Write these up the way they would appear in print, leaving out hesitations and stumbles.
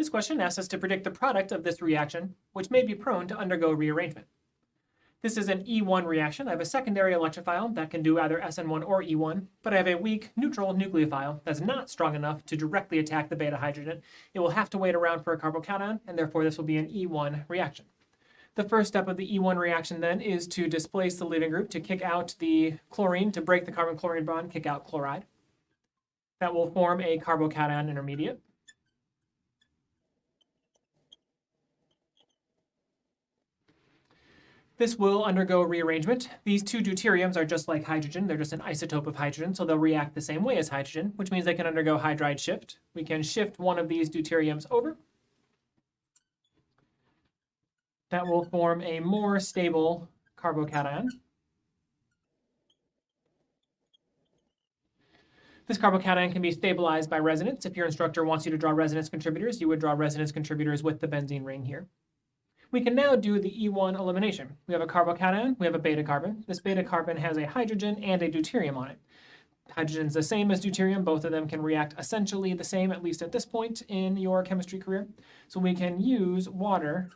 This question asks us to predict the product of this reaction, which may be prone to undergo rearrangement. This is an E1 reaction. I have a secondary electrophile that can do either SN1 or E1, but I have a weak neutral nucleophile that's not strong enough to directly attack the beta hydrogen. It will have to wait around for a carbocation, and therefore this will be an E1 reaction. The first step of the E1 reaction then is to displace the leaving group to kick out the chlorine, to break the carbon-chlorine bond, kick out chloride. That will form a carbocation intermediate. This will undergo rearrangement. These two deuteriums are just like hydrogen. They're just an isotope of hydrogen, so they'll react the same way as hydrogen, which means they can undergo hydride shift. We can shift one of these deuteriums over. That will form a more stable carbocation. This carbocation can be stabilized by resonance. If your instructor wants you to draw resonance contributors, you would draw resonance contributors with the benzene ring here. We can now do the E1 elimination. We have a carbocation, we have a beta carbon. This beta carbon has a hydrogen and a deuterium on it. Hydrogen is the same as deuterium. Both of them can react essentially the same, at least at this point in your chemistry career. So we can use water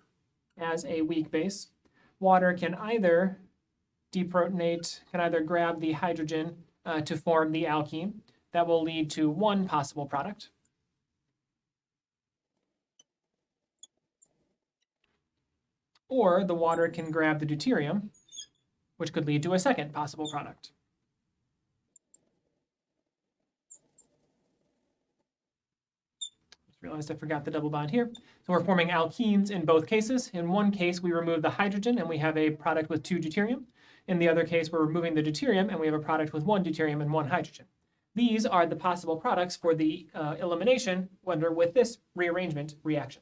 as a weak base. Water can either deprotonate, can either grab the hydrogen to form the alkene. That will lead to one possible product. Or the water can grab the deuterium, which could lead to a second possible product. Just realized I forgot the double bond here. So we're forming alkenes in both cases. In one case, we remove the hydrogen and we have a product with two deuterium. In the other case, we're removing the deuterium and we have a product with one deuterium and one hydrogen. These are the possible products for the elimination with this rearrangement reaction.